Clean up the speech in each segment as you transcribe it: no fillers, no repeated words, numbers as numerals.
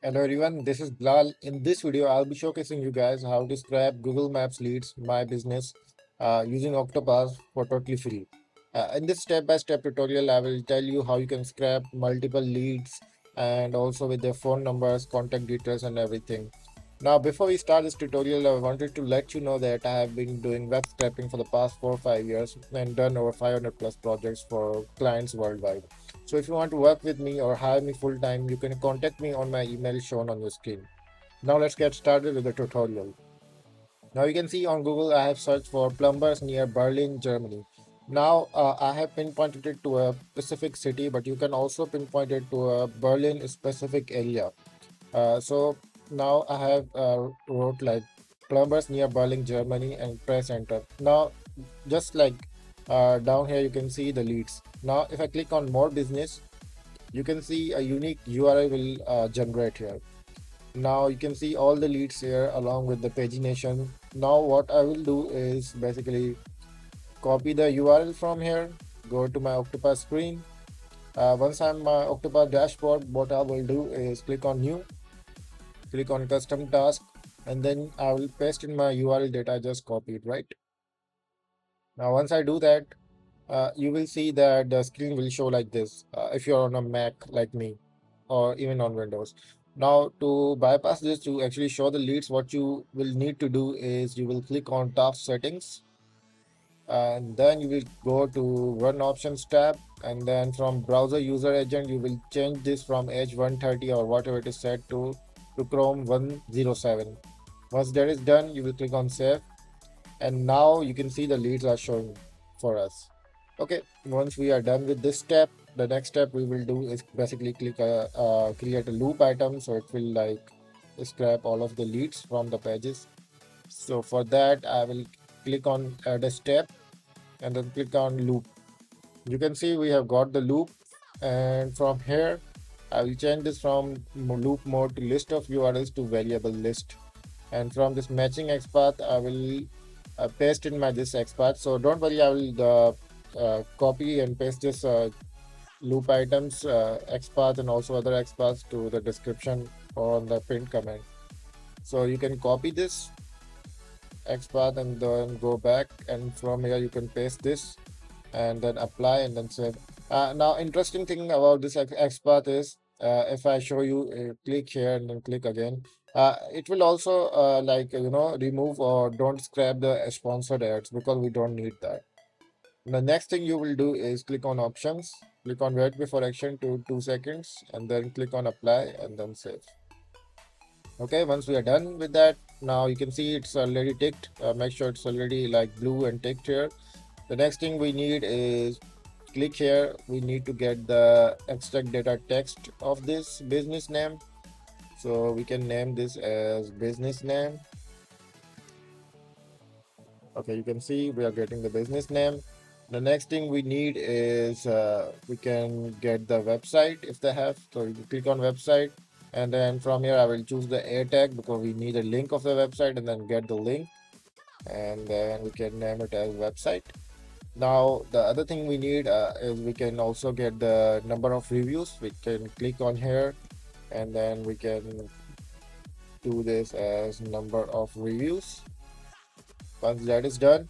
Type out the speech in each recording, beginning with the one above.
Hello everyone, this is Blal. In this video, I'll be showcasing you guys how to scrap Google Maps leads my business using Octoparse for totally free. In this step-by-step tutorial, I will tell you how you can scrap multiple leads and also with their phone numbers, contact details and everything. Now, before we start this tutorial, I wanted to let you know that I have been doing web scraping for the past 4 or 5 years and done over 500 plus projects for clients worldwide. So if you want to work with me or hire me full time, you can contact me on my email shown on your screen. Now let's get started with the tutorial. Now you can see on Google I have searched for plumbers near Berlin, Germany. Now I have pinpointed it to a specific city, but you can also pinpoint it to a Berlin specific area. So now I have wrote like plumbers near Berlin, Germany and press enter. Now just like down here you can see the leads. Now if I click on more business, you can see a unique URI will generate here. Now you can see all the leads here along with the pagination. Now what I will do is basically copy the URL from here, go to my Octoparse screen. Once I'm my Octoparse dashboard, what I will do is click on new, click on custom task, and then I will paste in my URL that I just copied, right? Now once I do that, you will see that the screen will show like this if you're on a Mac like me or even on Windows. Now to bypass this, to actually show the leads, what you will need to do is you will click on task settings and then you will go to run options tab, and then from browser user agent you will change this from Edge 130 or whatever it is set to Chrome 107. Once that is done, you will click on save, and now you can see the leads are showing for us. Okay, once we are done with this step, the next step we will do is basically create a loop item, so it will like scrap all of the leads from the pages. So for that I will click on add a step and then click on loop. You can see we have got the loop, and from here I will change this from loop mode to list of URLs to variable list, and from this matching XPath I will paste in my this XPath. So don't worry, I will copy and paste this loop items XPath and also other XPaths to the description or on the print command. So you can copy this XPath and then go back, and from here you can paste this and then apply and then save. Now interesting thing about this XPath is if I show you, click here and then click again, it will also remove or don't scrap the sponsored ads because we don't need that. The next thing you will do is click on options, click on wait before action to 2 seconds, and then click on apply and then save. Okay, once we are done with that, now you can see it's already ticked. Make sure it's already like blue and ticked here. The next thing we need is click here. We need to get the extract data text of this business name. So we can name this as business name. Okay, you can see we are getting the business name. The next thing we need is we can get the website if they have. So you click on website, and then from here I will choose the A tag because we need a link of the website, and then get the link, and then we can name it as website. Now the other thing we need is we can also get the number of reviews. We can click on here, and then we can do this as number of reviews. Once that is done,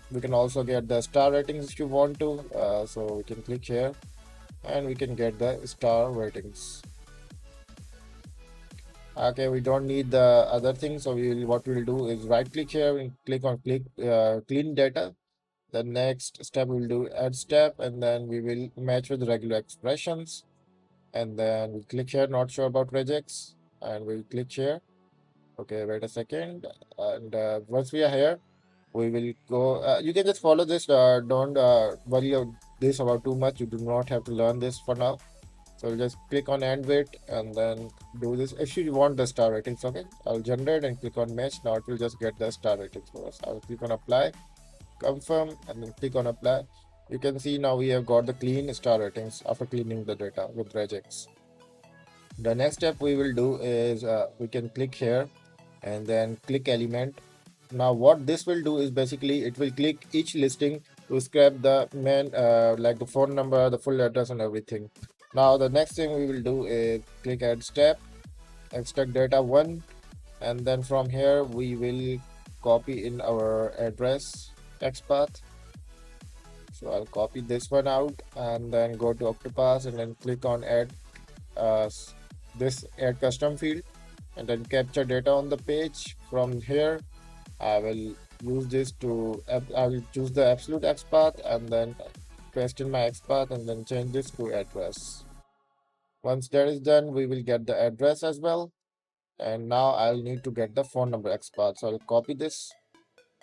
we can also get the star ratings if you want to. So we can click here and we can get the star ratings. Okay, we don't need the other thing, so what we'll do is right click here and click on clean data. The next step we'll do add step, and then we will match with regular expressions, and then we click here not sure about regex, and we'll click here. Okay, wait a second, and once we are here we will go, you can just follow this, don't worry this about too much. You do not have to learn this for now. So just click on end wait and then do this if you want the star ratings. Okay, I'll generate and click on match. Now it will just get the star ratings for us. I'll click on apply, confirm, and then click on apply. You can see now we have got the clean star ratings after cleaning the data with regex. The next step we will do is we can click here and then click element. Now what this will do is basically it will click each listing to scrap the main like the phone number, the full address and everything. Now the next thing we will do is click add step, extract data 1, and then from here we will copy in our address text path. So I'll copy this one out and then go to Octoparse and then click on add this add custom field and then capture data on the page. From here I will use this to I will choose the absolute XPath and then paste in my XPath and then change this to address. Once that is done, we will get the address as well. And now I'll need to get the phone number XPath. So I'll copy this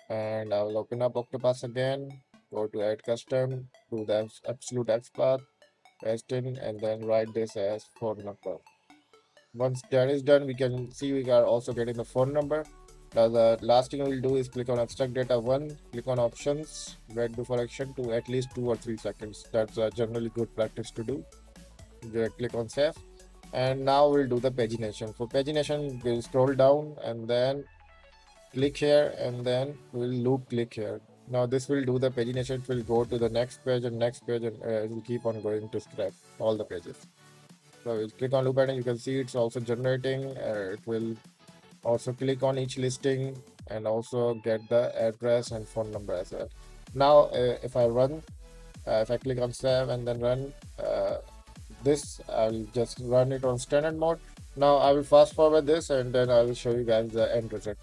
and I will open up Octopath again, go to add custom, do the absolute XPath, paste in, and then write this as phone number. Once that is done, we can see we are also getting the phone number. Now the last thing we'll do is click on extract data 1, click on options, wait before action to at least 2 or 3 seconds. That's generally good practice to do. Click on save, and now we'll do the pagination. For pagination, we'll scroll down and then click here and then we'll loop click here. Now this will do the pagination. It will go to the next page and it will keep on going to scrap all the pages. So we'll click on loop and you can see it's also generating. It will also click on each listing and also get the address and phone number as well. Now if I run, if I click on save and then run this, I'll just run it on standard mode. Now I will fast forward this and then I will show you guys the end result.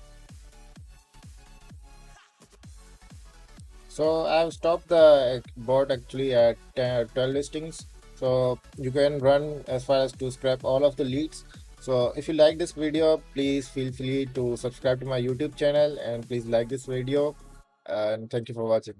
So I've stopped the bot actually at 12 listings. So you can run as far as to scrap all of the leads. So if you like this video, please feel free to subscribe to my YouTube channel and please like this video, and thank you for watching.